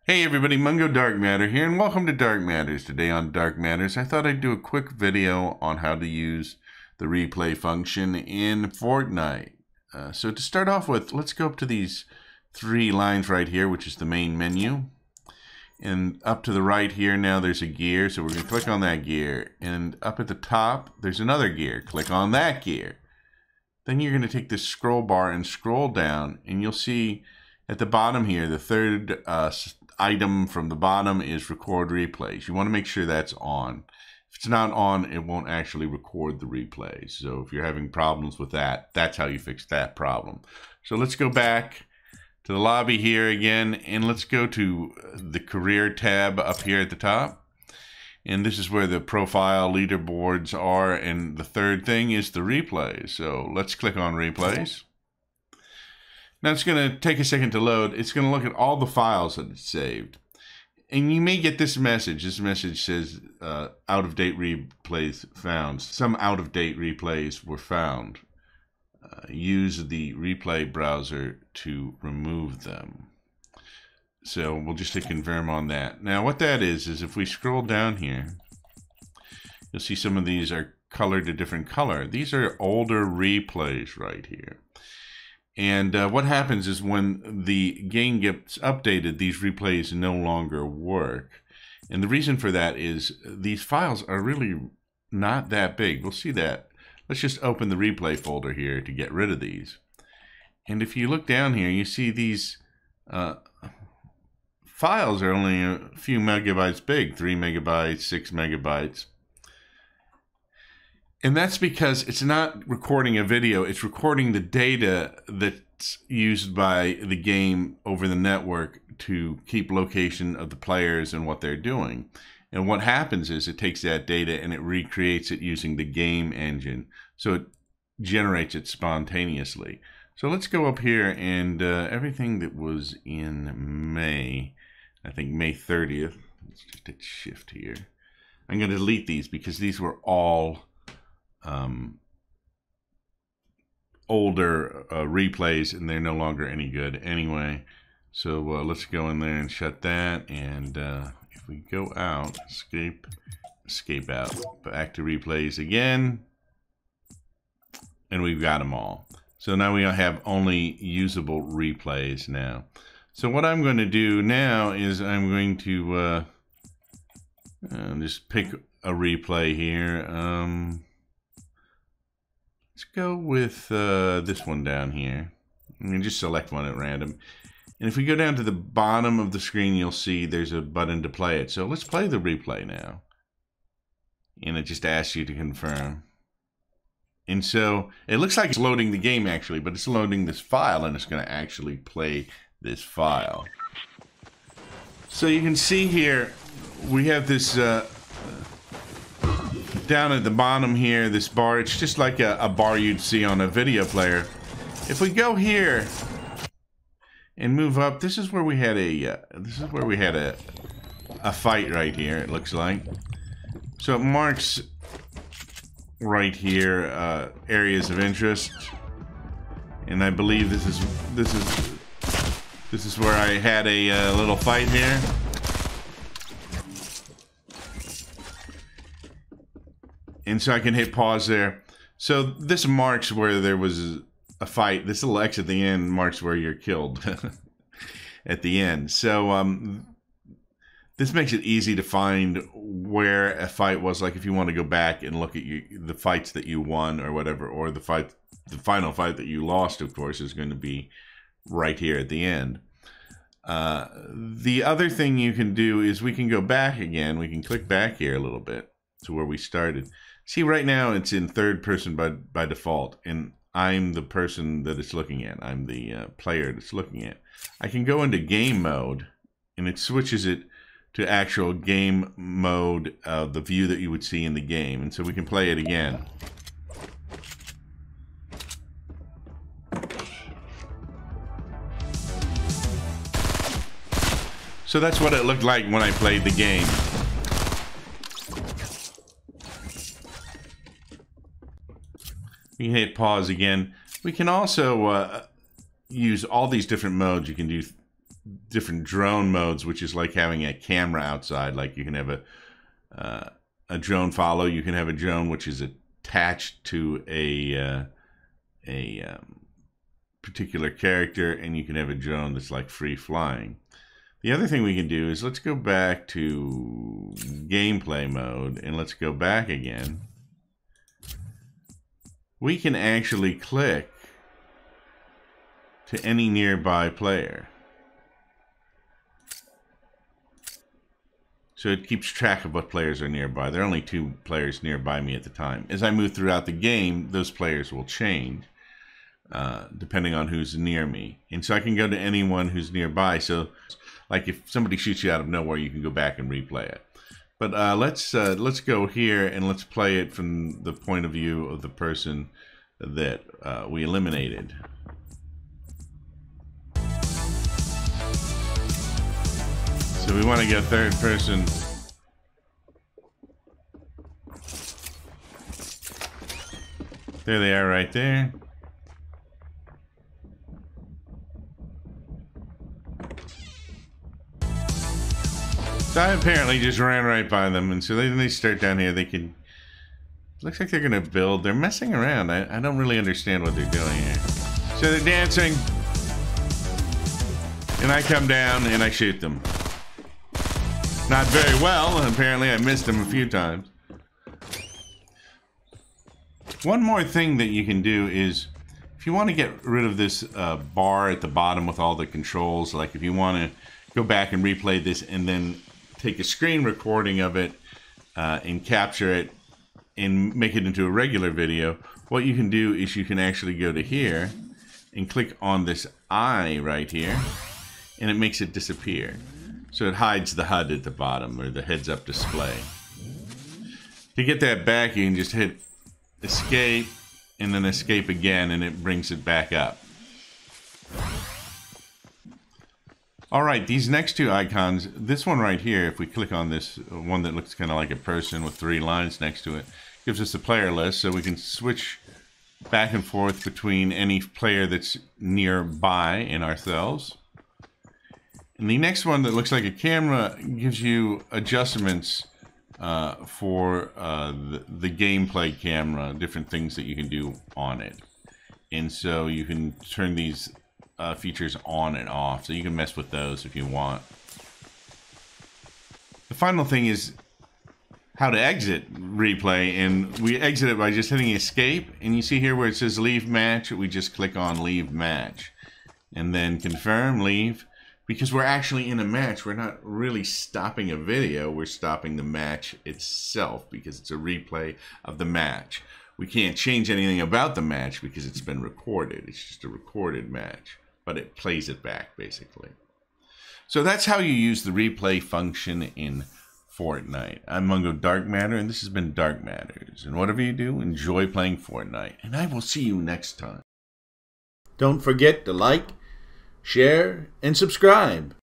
Hey everybody, Mungo Dark Matter here, and welcome to Dark Matters. Today on Dark Matters, I thought I'd do a quick video on how to use the replay function in Fortnite. So to start off with, let's go up to these three lines right here, which is the main menu. And up to the right here now there's a gear, so we're going to click on that gear. And up at the top, there's another gear. Click on that gear. Then you're going to take this scroll bar and scroll down, and you'll see at the bottom here, the third item from the bottom is record replays. You want to make sure that's on. If it's not on, it won't actually record the replays. So if you're having problems with that, that's how you fix that problem. So let's go back to the lobby here again, and let's go to the career tab up here at the top. And this is where the profile leaderboards are, and the third thing is the replays. So let's click on replays. Now it's going to take a second to load. It's going to look at all the files that it's saved. And you may get this message. This message says out-of-date replays found. Some out-of-date replays were found. Use the replay browser to remove them. So we'll just hit confirm on that. Now what that is if we scroll down here, you'll see some of these are colored a different color. These are older replays right here. And what happens is when the game gets updated, these replays no longer work. And the reason for that is these files are really not that big. We'll see that. Let's just open the replay folder here to get rid of these. And if you look down here, you see these files are only a few megabytes big, 3 megabytes, 6 megabytes. And that's because it's not recording a video, it's recording the data that's used by the game over the network to keep location of the players and what they're doing. And what happens is it takes that data and it recreates it using the game engine. So it generates it spontaneously. So let's go up here and everything that was in May, I think May 30th, let's just hit shift here. I'm going to delete these because these were all older replays and they're no longer any good anyway. So let's go in there and shut that, and if we go out, escape out, back to replays again, and we've got them all. So now we have only usable replays now. So what I'm going to do now is I'm going to just pick a replay here. Let's go with this one down here. I'm going to just select one at random. And if we go down to the bottom of the screen, you'll see there's a button to play it. So let's play the replay now. And it just asks you to confirm. And so it looks like it's loading the game actually, but it's loading this file and it's going to actually play this file. So you can see here, we have this down at the bottom here, this bar. It's just like a bar you'd see on a video player. If we go here and move up, this is where we had a fight right here. It looks like. So it marks right here areas of interest, and I believe this is where I had a little fight here. And so I can hit pause there. So this marks where there was a fight. This little X at the end marks where you're killed at the end. So this makes it easy to find where a fight was. Like if you want to go back and look at the fights that you won or whatever, or the final fight that you lost, of course, is going to be right here at the end. The other thing you can do is we can go back again. We can click back here a little bit to where we started. See, right now it's in third person by default, and I'm the person that it's looking at. I'm the player that's looking at. I can go into game mode, and it switches it to actual game mode, the view that you would see in the game. And so we can play it again. So that's what it looked like when I played the game. We can hit pause again. We can also use all these different modes. You can do different drone modes, which is like having a camera outside. Like you can have a drone follow. You can have a drone which is attached to a particular character, and you can have a drone that's like free flying. The other thing we can do is let's go back to gameplay mode, and let's go back again. We can actually click to any nearby player. So it keeps track of what players are nearby. There are only 2 players nearby me at the time. As I move throughout the game, those players will change depending on who's near me. And so I can go to anyone who's nearby. So like if somebody shoots you out of nowhere, you can go back and replay it. But let's go here and let's play it from the point of view of the person that we eliminated. So we want to get third person. There they are right there. So I apparently just ran right by them, and so they start down here. They can. Looks like they're gonna build. They're messing around. I don't really understand what they're doing here. So they're dancing, and I come down and I shoot them. Not very well. Apparently, I missed them a few times. One more thing that you can do is, if you want to get rid of this bar at the bottom with all the controls, like if you want to go back and replay this and then take a screen recording of it and capture it and make it into a regular video, what you can do is you can actually go to here and click on this eye right here, and it makes it disappear. So it hides the HUD at the bottom, or the heads-up display. To get that back, you can just hit escape and then escape again, and it brings it back up. Alright, these next 2 icons, this one right here, if we click on this one that looks kind of like a person with 3 lines next to it, gives us a player list, so we can switch back and forth between any player that's nearby in ourselves. And the next one that looks like a camera gives you adjustments for the gameplay camera, different things that you can do on it. And so you can turn these features on and off, so you can mess with those if you want. The final thing is how to exit replay, and we exit it by just hitting escape, and you see here where it says leave match, we just click on leave match and then confirm, leave. Because we're actually in a match, we're not really stopping a video, we're stopping the match itself because it's a replay of the match. We can't change anything about the match because it's been recorded. It's just a recorded match, but it plays it back basically. So that's how you use the replay function in Fortnite. I'm Mungo Dark Matter, and this has been Dark Matters. And whatever you do, enjoy playing Fortnite, and I will see you next time. Don't forget to like, share, and subscribe.